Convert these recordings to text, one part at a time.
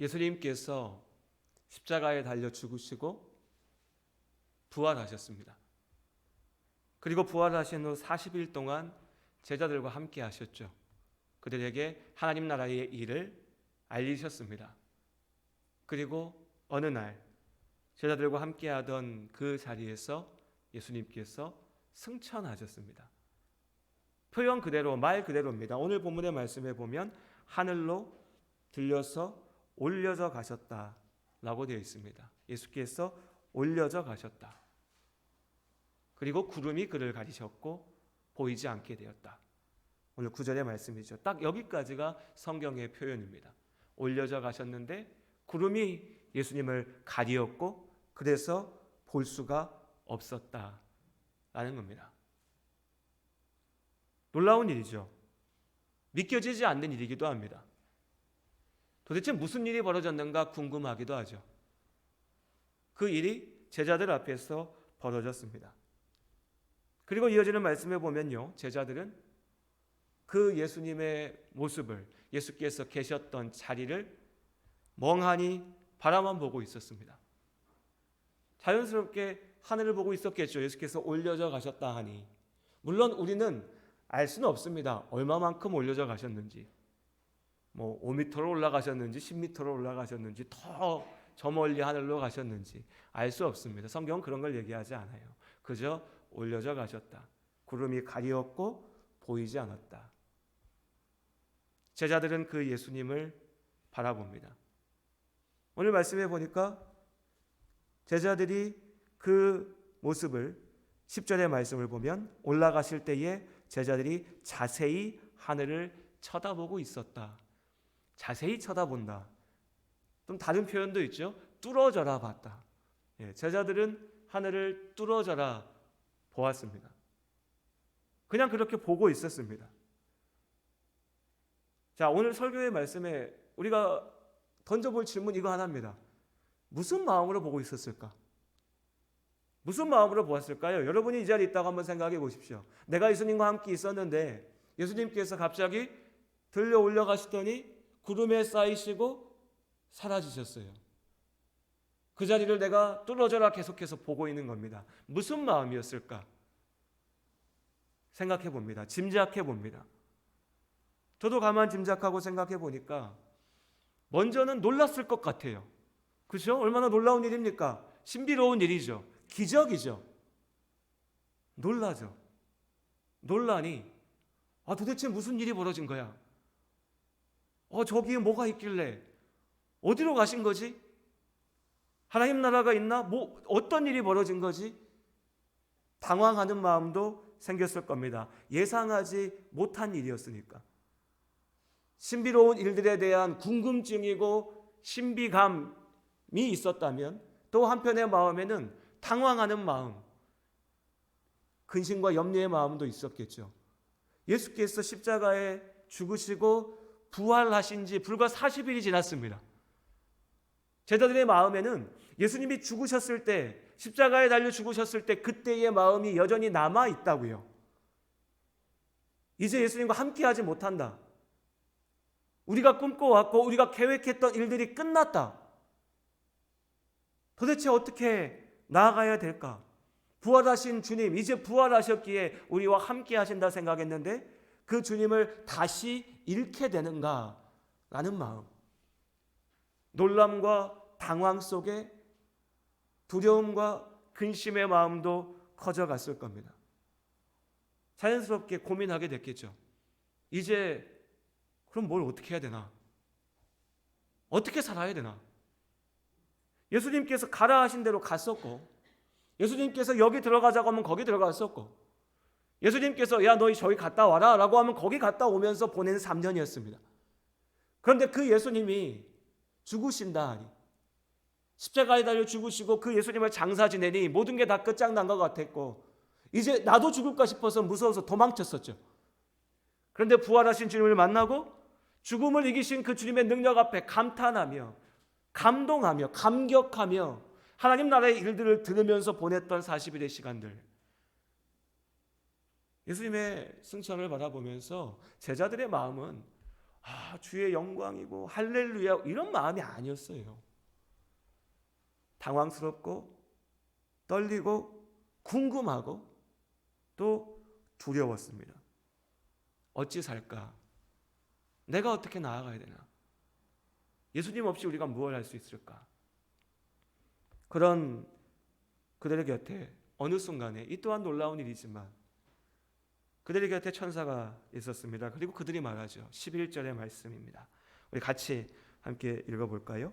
예수님께서 십자가에 달려 죽으시고 부활하셨습니다. 그리고 부활하신 후 40일 동안 제자들과 함께 하셨죠. 그들에게 하나님 나라의 일을 알리셨습니다. 그리고 어느 날 제자들과 함께 하던 그 자리에서 예수님께서 승천하셨습니다. 표현 그대로, 말 그대로입니다. 오늘 본문의 말씀에 보면 하늘로 들려서 올려져 가셨다라고 되어 있습니다. 예수께서 올려져 가셨다. 그리고 구름이 그를 가리셨고 보이지 않게 되었다. 오늘 9절의 말씀이죠. 딱 여기까지가 성경의 표현입니다. 올려져 가셨는데 구름이 예수님을 가리었고 그래서 볼 수가 없었다라는 겁니다. 놀라운 일이죠. 믿겨지지 않는 일이기도 합니다. 도대체 무슨 일이 벌어졌는가 궁금하기도 하죠. 그 일이 제자들 앞에서 벌어졌습니다. 그리고 이어지는 말씀에 보면요, 제자들은 그 예수님의 모습을, 예수께서 계셨던 자리를 멍하니 바라만 보고 있었습니다. 자연스럽게 하늘을 보고 있었겠죠. 예수께서 올려져 가셨다 하니. 물론 우리는 알 수는 없습니다. 얼마만큼 올려져 가셨는지, 5m로 올라가셨는지 10m로 올라가셨는지 더 저 멀리 하늘로 가셨는지 알 수 없습니다. 성경은 그런 걸 얘기하지 않아요. 그저 올려져 가셨다. 구름이 가리었고 보이지 않았다. 제자들은 그 예수님을 바라봅니다. 오늘 말씀해 보니까 제자들이 그 모습을 10절의 말씀을 보면 올라가실 때에 제자들이 자세히 하늘을 쳐다보고 있었다. 자세히 쳐다본다. 좀 다른 표현도 있죠. 뚫어져라 봤다. 제자들은 하늘을 뚫어져라 보았습니다. 그냥 그렇게 보고 있었습니다. 자, 오늘 설교의 말씀에 우리가 던져볼 질문 이거 하나입니다. 무슨 마음으로 보고 있었을까? 무슨 마음으로 보았을까요? 여러분이 이 자리에 있다고 한번 생각해 보십시오. 내가 예수님과 함께 있었는데 예수님께서 갑자기 들려 올라가시더니 구름에 쌓이시고 사라지셨어요. 그 자리를 내가 뚫어져라 계속해서 보고 있는 겁니다. 무슨 마음이었을까? 생각해 봅니다. 짐작해 봅니다. 저도 가만 짐작하고 생각해 보니까 먼저는 놀랐을 것 같아요. 그렇죠? 얼마나 놀라운 일입니까? 신비로운 일이죠. 기적이죠. 놀라죠. 놀라니 도대체 무슨 일이 벌어진 거야? 저기에 뭐가 있길래? 어디로 가신 거지? 하나님 나라가 있나? 어떤 일이 벌어진 거지? 당황하는 마음도 생겼을 겁니다. 예상하지 못한 일이었으니까. 신비로운 일들에 대한 궁금증이고 신비감이 있었다면 또 한편의 마음에는 당황하는 마음, 근심과 염려의 마음도 있었겠죠. 예수께서 십자가에 죽으시고 부활하신 지 불과 40일이 지났습니다. 제자들의 마음에는 예수님이 죽으셨을 때, 십자가에 달려 죽으셨을 때 그때의 마음이 여전히 남아 있다고요. 이제 예수님과 함께하지 못한다. 우리가 꿈꿔왔고 우리가 계획했던 일들이 끝났다. 도대체 어떻게 나아가야 될까? 부활하신 주님, 이제 부활하셨기에 우리와 함께 하신다 생각했는데 그 주님을 다시 잃게 되는가? 라는 마음. 놀람과 당황 속에 두려움과 근심의 마음도 커져갔을 겁니다. 자연스럽게 고민하게 됐겠죠. 이제 그럼 뭘 어떻게 해야 되나? 어떻게 살아야 되나? 예수님께서 가라 하신 대로 갔었고, 예수님께서 여기 들어가자고 하면 거기 들어갔었고, 예수님께서 야 너희 저기 갔다 와라 라고 하면 거기 갔다 오면서 보낸 3년이었습니다. 그런데 그 예수님이 죽으신다 하니, 십자가에 달려 죽으시고 그 예수님을 장사 지내니 모든 게 다 끝장난 것 같았고 이제 나도 죽을까 싶어서 무서워서 도망쳤었죠. 그런데 부활하신 주님을 만나고 죽음을 이기신 그 주님의 능력 앞에 감탄하며 감동하며 감격하며 하나님 나라의 일들을 들으면서 보냈던 40일의 시간들, 예수님의 승천을 바라보면서 제자들의 마음은 주의 영광이고 할렐루야 이런 마음이 아니었어요. 당황스럽고 떨리고 궁금하고 또 두려웠습니다. 어찌 살까? 내가 어떻게 나아가야 되나? 예수님 없이 우리가 무엇을 할 수 있을까? 그런 그들의 곁에 어느 순간에 이 또한 놀라운 일이지만 그들의 곁에 천사가 있었습니다. 그리고 그들이 말하죠. 11절의 말씀입니다. 우리 같이 함께 읽어볼까요?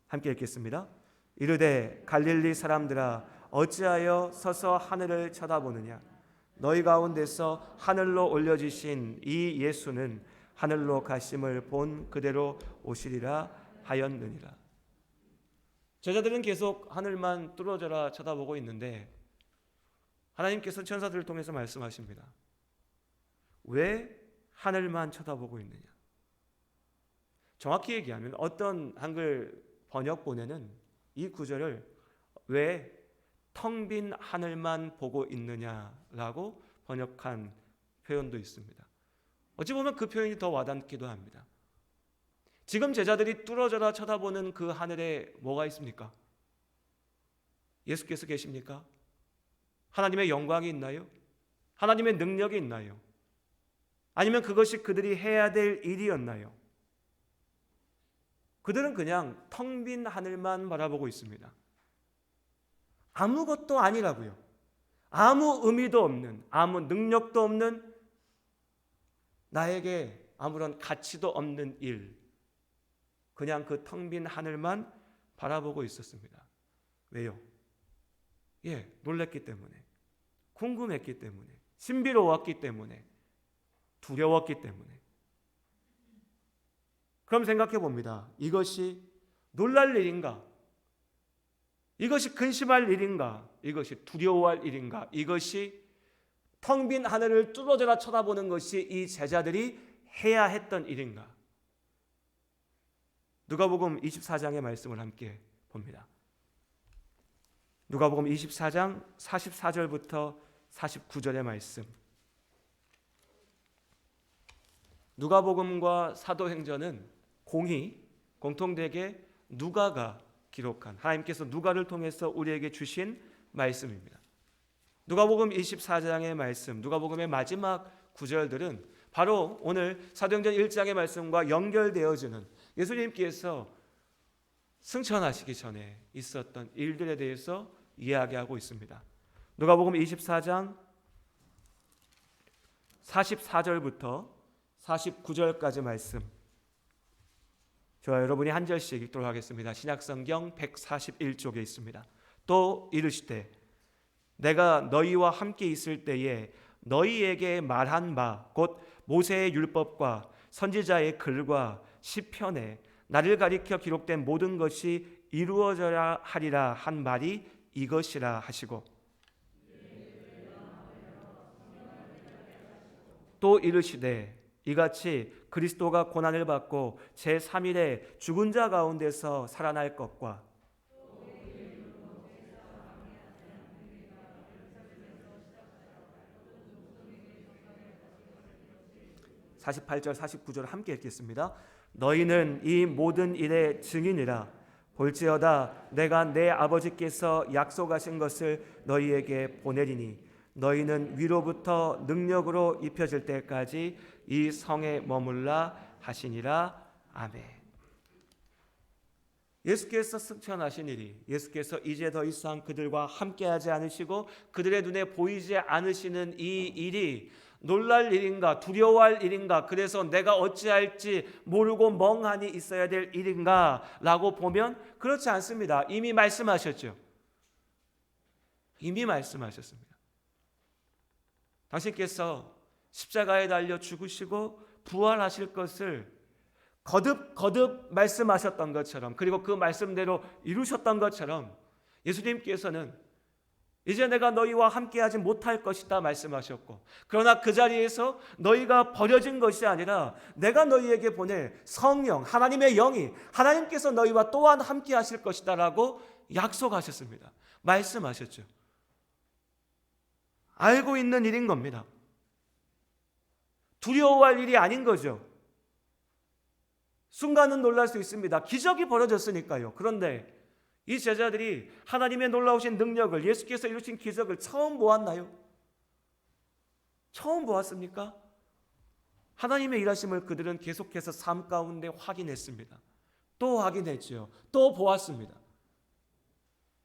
함께 읽겠습니다. 이르되 갈릴리 사람들아 어찌하여 서서 하늘을 쳐다보느냐? 너희 가운데서 하늘로 올려지신 이 예수는 하늘로 가심을 본 그대로 오시리라 하였느니라. 제자들은 계속 하늘만 뚫어져라 쳐다보고 있는데 하나님께서 천사들을 통해서 말씀하십니다. 왜 하늘만 쳐다보고 있느냐? 정확히 얘기하면 어떤 한글 번역본에는 이 구절을 왜 텅 빈 하늘만 보고 있느냐라고 번역한 표현도 있습니다. 어찌 보면 그 표현이 더 와닿기도 합니다. 지금 제자들이 뚫어져라 쳐다보는 그 하늘에 뭐가 있습니까? 예수께서 계십니까? 하나님의 영광이 있나요? 하나님의 능력이 있나요? 아니면 그것이 그들이 해야 될 일이었나요? 그들은 그냥 텅 빈 하늘만 바라보고 있습니다. 아무것도 아니라고요. 아무 의미도 없는, 아무 능력도 없는, 나에게 아무런 가치도 없는 일, 그냥 그 텅 빈 하늘만 바라보고 있었습니다. 왜요? 놀랐기 때문에, 궁금했기 때문에, 신비로웠기 때문에, 두려웠기 때문에. 그럼 생각해 봅니다. 이것이 놀랄 일인가? 이것이 근심할 일인가? 이것이 두려워할 일인가? 이것이 텅 빈 하늘을 뚫어져라 쳐다보는 것이 이 제자들이 해야 했던 일인가? 누가복음 24장의 말씀을 함께 봅니다. 누가복음 24장 44절부터 49절의 말씀. 누가복음과 사도행전은 공통되게 누가가 기록한, 하나님께서 누가를 통해서 우리에게 주신 말씀입니다. 누가복음 24장의 말씀, 누가복음의 마지막 구절들은 바로 오늘 사도행전 1장의 말씀과 연결되어지는 예수님께서 승천하시기 전에 있었던 일들에 대해서 이야기하고 있습니다. 누가복음 24장 44절부터 49절까지 말씀, 저와 여러분이 한 절씩 읽도록 하겠습니다. 신약성경 141쪽에 있습니다. 또 이르시되 내가 너희와 함께 있을 때에 너희에게 말한 바 곧 모세의 율법과 선지자의 글과 시편에 나를 가리켜 기록된 모든 것이 이루어져야 하리라 한 말이 이것이라 하시고, 또 이르시되 이같이 그리스도가 고난을 받고 제3일에 죽은 자 가운데서 살아날 것과 (48절 49절) 함께 읽겠습니다. 너희는 이 모든 일의 증인이라. 볼지어다 내가 내 아버지께서 약속하신 것을 너희에게 보내리니 너희는 위로부터 능력으로 입혀질 때까지 이 성에 머물라 하시니라. 아멘. 예수께서 승천하신 일이, 예수께서 이제 더 이상 그들과 함께하지 않으시고 그들의 눈에 보이지 않으시는 이 일이 놀랄 일인가, 두려워할 일인가, 그래서 내가 어찌할지 모르고 멍하니 있어야 될 일인가 라고 보면 그렇지 않습니다. 이미 말씀하셨죠. 이미 말씀하셨습니다. 당신께서 십자가에 달려 죽으시고 부활하실 것을 거듭 말씀하셨던 것처럼, 그리고 그 말씀대로 이루셨던 것처럼 예수님께서는 이제 내가 너희와 함께하지 못할 것이다 말씀하셨고, 그러나 그 자리에서 너희가 버려진 것이 아니라 내가 너희에게 보낼 성령, 하나님의 영이, 하나님께서 너희와 또한 함께하실 것이다 라고 약속하셨습니다. 말씀하셨죠. 알고 있는 일인 겁니다. 두려워할 일이 아닌 거죠. 순간은 놀랄 수 있습니다. 기적이 벌어졌으니까요. 그런데 이 제자들이 하나님의 놀라우신 능력을, 예수께서 이루신 기적을 처음 보았나요? 처음 보았습니까? 하나님의 일하심을 그들은 계속해서 삶 가운데 확인했습니다. 또 확인했죠. 또 보았습니다.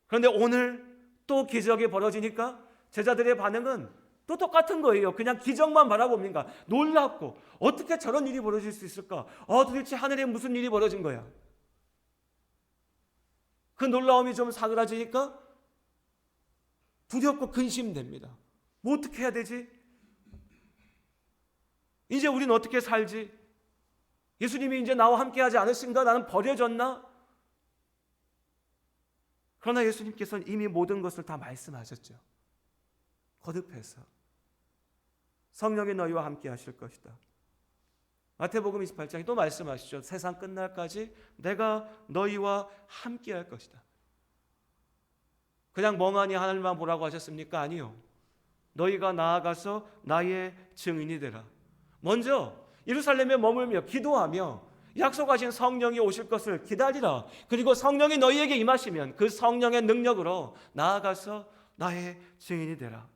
그런데 오늘 또 기적이 벌어지니까 제자들의 반응은 또 똑같은 거예요. 그냥 기적만 바라봅니다. 놀랍고 어떻게 저런 일이 벌어질 수 있을까? 도대체 하늘에 무슨 일이 벌어진 거야? 그 놀라움이 좀 사그라지니까 두렵고 근심됩니다. 뭐 어떻게 해야 되지? 이제 우리는 어떻게 살지? 예수님이 이제 나와 함께 하지 않으신가? 나는 버려졌나? 그러나 예수님께서는 이미 모든 것을 다 말씀하셨죠. 거듭해서 성령이 너희와 함께 하실 것이다. 마태복음 28장에 또 말씀하시죠. 세상 끝날까지 내가 너희와 함께 할 것이다. 그냥 멍하니 하늘만 보라고 하셨습니까? 아니요. 너희가 나아가서 나의 증인이 되라. 먼저 예루살렘에 머물며 기도하며 약속하신 성령이 오실 것을 기다리라. 그리고 성령이 너희에게 임하시면 그 성령의 능력으로 나아가서 나의 증인이 되라.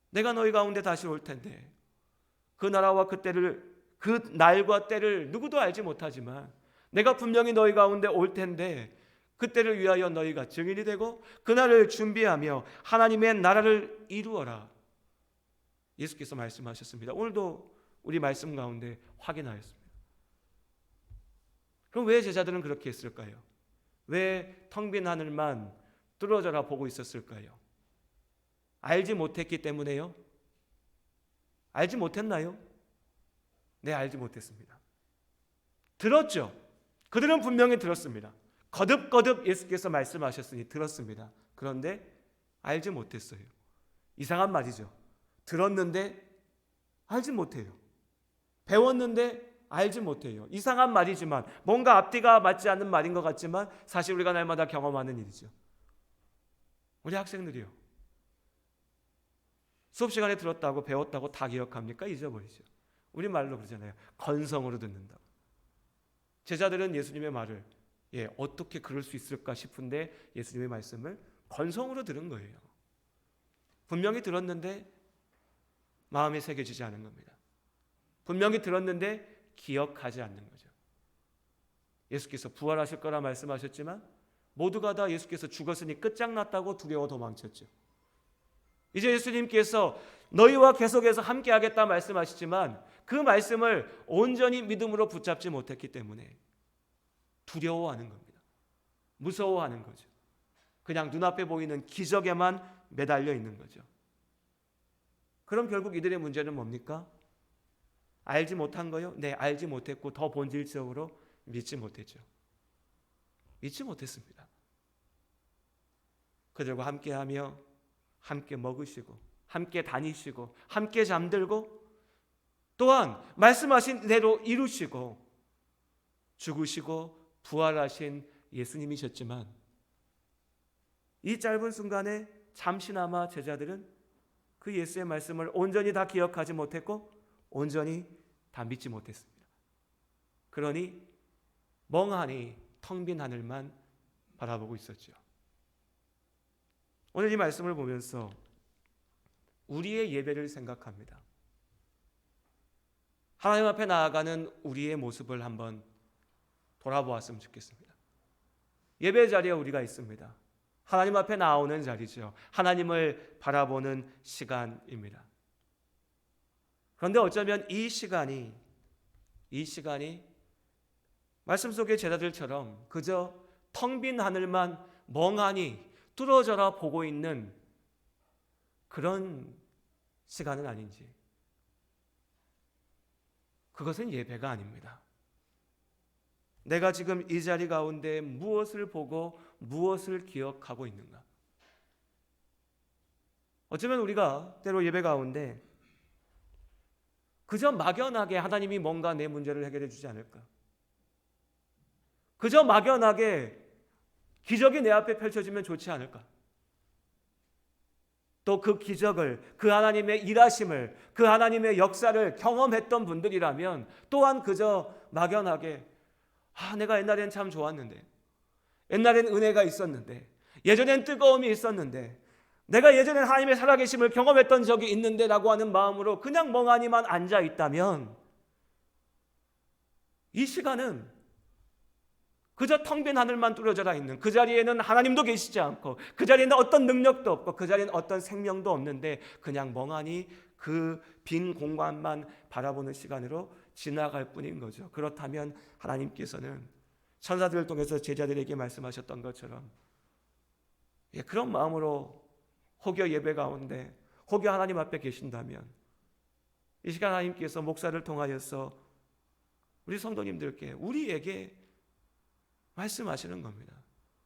내가 너희 가운데 다시 올 텐데 그 나라와 그 날과 때를 누구도 알지 못하지만 내가 분명히 너희 가운데 올 텐데 그때를 위하여 너희가 증인이 되고 그날을 준비하며 하나님의 나라를 이루어라. 예수께서 말씀하셨습니다. 오늘도 우리 말씀 가운데 확인하였습니다. 그럼 왜 제자들은 그렇게 했을까요? 왜 텅 빈 하늘만 뚫어져라 보고 있었을까요? 알지 못했기 때문에요? 알지 못했나요? 네, 알지 못했습니다. 들었죠. 그들은 분명히 들었습니다. 거듭거듭 예수께서 말씀하셨으니 들었습니다. 그런데 알지 못했어요. 이상한 말이죠. 들었는데 알지 못해요. 배웠는데 알지 못해요. 이상한 말이지만 뭔가 앞뒤가 맞지 않는 말인 것 같지만 사실 우리가 날마다 경험하는 일이죠. 우리 학생들이요. 수업 시간에 들었다고 배웠다고 다 기억합니까? 잊어버리죠. 우리 말로 그러잖아요. 건성으로 듣는다고. 제자들은 예수님의 말을 어떻게 그럴 수 있을까 싶은데 예수님의 말씀을 건성으로 들은 거예요. 분명히 들었는데 마음에 새겨지지 않은 겁니다. 분명히 들었는데 기억하지 않는 거죠. 예수께서 부활하실 거라 말씀하셨지만 모두가 다 예수께서 죽었으니 끝장났다고 두려워 도망쳤죠. 이제 예수님께서 너희와 계속해서 함께 하겠다 말씀하시지만 그 말씀을 온전히 믿음으로 붙잡지 못했기 때문에 두려워하는 겁니다. 무서워하는 거죠. 그냥 눈앞에 보이는 기적에만 매달려 있는 거죠. 그럼 결국 이들의 문제는 뭡니까? 알지 못한 거요? 네, 알지 못했고 더 본질적으로 믿지 못했죠. 믿지 못했습니다. 그들과 함께하며 함께 먹으시고 함께 다니시고 함께 잠들고 또한 말씀하신 대로 이루시고 죽으시고 부활하신 예수님이셨지만 이 짧은 순간에 잠시나마 제자들은 그 예수의 말씀을 온전히 다 기억하지 못했고 온전히 다 믿지 못했습니다. 그러니 멍하니 텅 빈 하늘만 바라보고 있었죠. 오늘 이 말씀을 보면서 우리의 예배를 생각합니다. 하나님 앞에 나아가는 우리의 모습을 한번 돌아보았으면 좋겠습니다. 예배 자리에 우리가 있습니다. 하나님 앞에 나오는 자리죠. 하나님을 바라보는 시간입니다. 그런데 어쩌면 이 시간이 말씀 속의 제자들처럼 그저 텅 빈 하늘만 멍하니 뚫어져라 보고 있는 그런 시간은 아닌지, 그것은 예배가 아닙니다. 내가 지금 이 자리 가운데 무엇을 보고 무엇을 기억하고 있는가? 어쩌면 우리가 때로 예배 가운데 그저 막연하게 하나님이 뭔가 내 문제를 해결해 주지 않을까? 그저 막연하게 기적이 내 앞에 펼쳐지면 좋지 않을까? 또 그 기적을, 그 하나님의 일하심을, 그 하나님의 역사를 경험했던 분들이라면 또한 그저 막연하게 내가 옛날엔 참 좋았는데, 옛날엔 은혜가 있었는데, 예전엔 뜨거움이 있었는데, 내가 예전엔 하나님의 살아계심을 경험했던 적이 있는데 라고 하는 마음으로 그냥 멍하니만 앉아 있다면 이 시간은 그저 텅 빈 하늘만 뚫어져라 있는, 그 자리에는 하나님도 계시지 않고 그 자리에는 어떤 능력도 없고 그 자리에는 어떤 생명도 없는데 그냥 멍하니 그 빈 공간만 바라보는 시간으로 지나갈 뿐인 거죠. 그렇다면 하나님께서는 천사들을 통해서 제자들에게 말씀하셨던 것처럼 그런 마음으로 혹여 예배 가운데 혹여 하나님 앞에 계신다면 이 시간 하나님께서 목사를 통하여서 우리 성도님들께, 우리에게 말씀하시는 겁니다.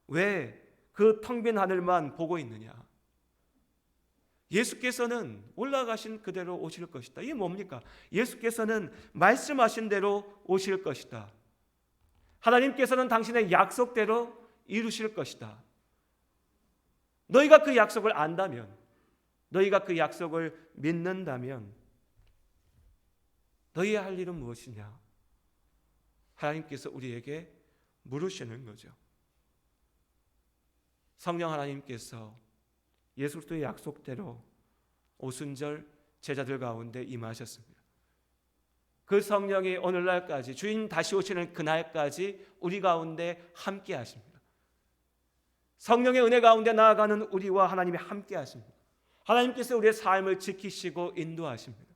왜 그 텅 빈 하늘만 보고 있느냐? 예수께서는 올라가신 그대로 오실 것이다. 이게 뭡니까? 예수께서는 말씀하신 대로 오실 것이다. 하나님께서는 당신의 약속대로 이루실 것이다. 너희가 그 약속을 안다면, 너희가 그 약속을 믿는다면 너희의 할 일은 무엇이냐? 하나님께서 우리에게 물으시는 거죠. 성령 하나님께서 예수 그리스도의 약속대로 오순절 제자들 가운데 임하셨습니다. 그 성령이 오늘날까지, 주인 다시 오시는 그날까지 우리 가운데 함께 하십니다. 성령의 은혜 가운데 나아가는 우리와 하나님이 함께 하십니다. 하나님께서 우리의 삶을 지키시고 인도하십니다.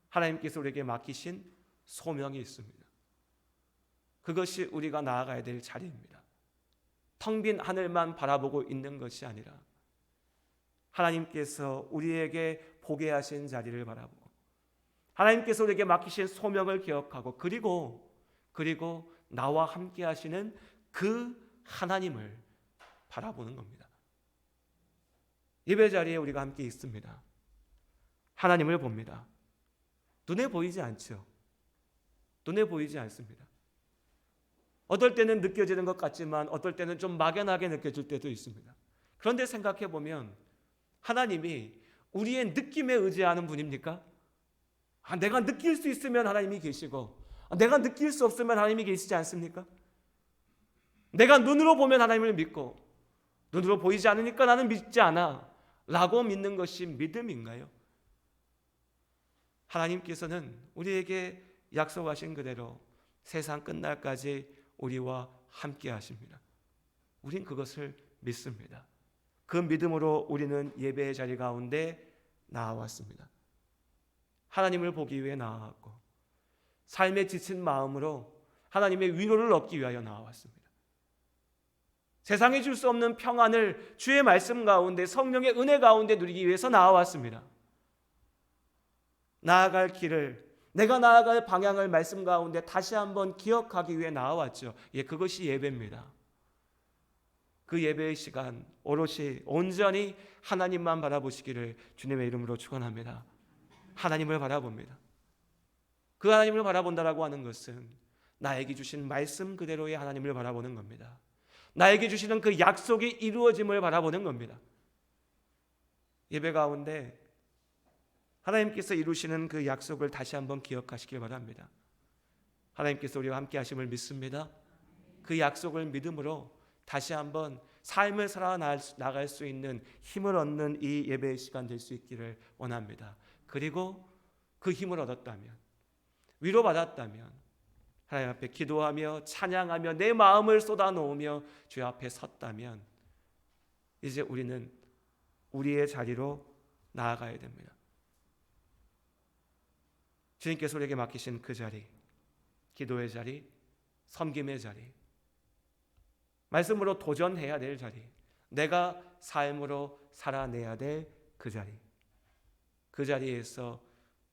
하나님께서 우리에게 맡기신 소명이 있습니다. 그것이 우리가 나아가야 될 자리입니다. 텅 빈 하늘만 바라보고 있는 것이 아니라 하나님께서 우리에게 보게 하신 자리를 바라보고 하나님께서 우리에게 맡기신 소명을 기억하고 그리고 나와 함께 하시는 그 하나님을 바라보는 겁니다. 예배 자리에 우리가 함께 있습니다. 하나님을 봅니다. 눈에 보이지 않죠. 눈에 보이지 않습니다. 어떨 때는 느껴지는 것 같지만 어떨 때는 좀 막연하게 느껴질 때도 있습니다. 그런데 생각해 보면 하나님이 우리의 느낌에 의지하는 분입니까? 내가 느낄 수 있으면 하나님이 계시고 내가 느낄 수 없으면 하나님이 계시지 않습니까? 내가 눈으로 보면 하나님을 믿고 눈으로 보이지 않으니까 나는 믿지 않아 라고 믿는 것이 믿음인가요? 하나님께서는 우리에게 약속하신 그대로 세상 끝날까지 우리와 함께 하십니다. 우린 그것을 믿습니다. 그 믿음으로 우리는 예배의 자리 가운데 나아왔습니다. 하나님을 보기 위해 나아왔고 삶에 지친 마음으로 하나님의 위로를 얻기 위하여 나아왔습니다. 세상에 줄 수 없는 평안을 주의 말씀 가운데 성령의 은혜 가운데 누리기 위해서 나아왔습니다. 나아갈 길을, 내가 나아갈 방향을 말씀 가운데 다시 한번 기억하기 위해 나아왔죠. 그것이 예배입니다. 그 예배의 시간 오롯이 온전히 하나님만 바라보시기를 주님의 이름으로 축원합니다. 하나님을 바라봅니다. 그 하나님을 바라본다라고 하는 것은 나에게 주신 말씀 그대로의 하나님을 바라보는 겁니다. 나에게 주시는 그 약속이 이루어짐을 바라보는 겁니다. 예배 가운데 하나님께서 이루시는 그 약속을 다시 한번 기억하시길 바랍니다. 하나님께서 우리와 함께 하심을 믿습니다. 그 약속을 믿음으로 다시 한번 삶을 살아나갈 수 있는 힘을 얻는 이 예배의 시간 될 수 있기를 원합니다. 그리고 그 힘을 얻었다면, 위로받았다면 하나님 앞에 기도하며 찬양하며 내 마음을 쏟아놓으며 주의 앞에 섰다면 이제 우리는 우리의 자리로 나아가야 됩니다. 주님께서 우리에게 맡기신 그 자리, 기도의 자리, 섬김의 자리, 말씀으로 도전해야 될 자리, 내가 삶으로 살아내야 될 그 자리, 그 자리에서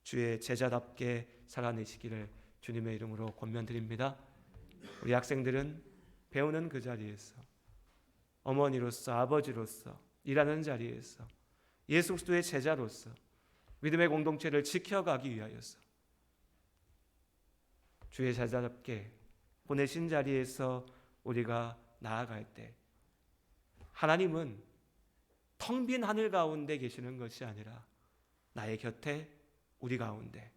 주의 제자답게 살아내시기를 주님의 이름으로 권면드립니다. 우리 학생들은 배우는 그 자리에서 어머니로서 아버지로서 일하는 자리에서 예수 그리스도의 제자로서 믿음의 공동체를 지켜가기 위하여서 주의 제자답게 보내신 자리에서 우리가 나아갈 때 하나님은 텅 빈 하늘 가운데 계시는 것이 아니라 나의 곁에 우리 가운데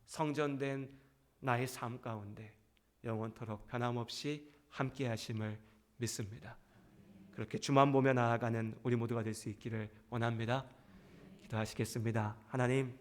성전된 나의 삶 가운데 영원토록 변함없이 함께 하심을 믿습니다. 그렇게 주만 보며 나아가는 우리 모두가 될 수 있기를 원합니다. 기도하시겠습니다. 하나님,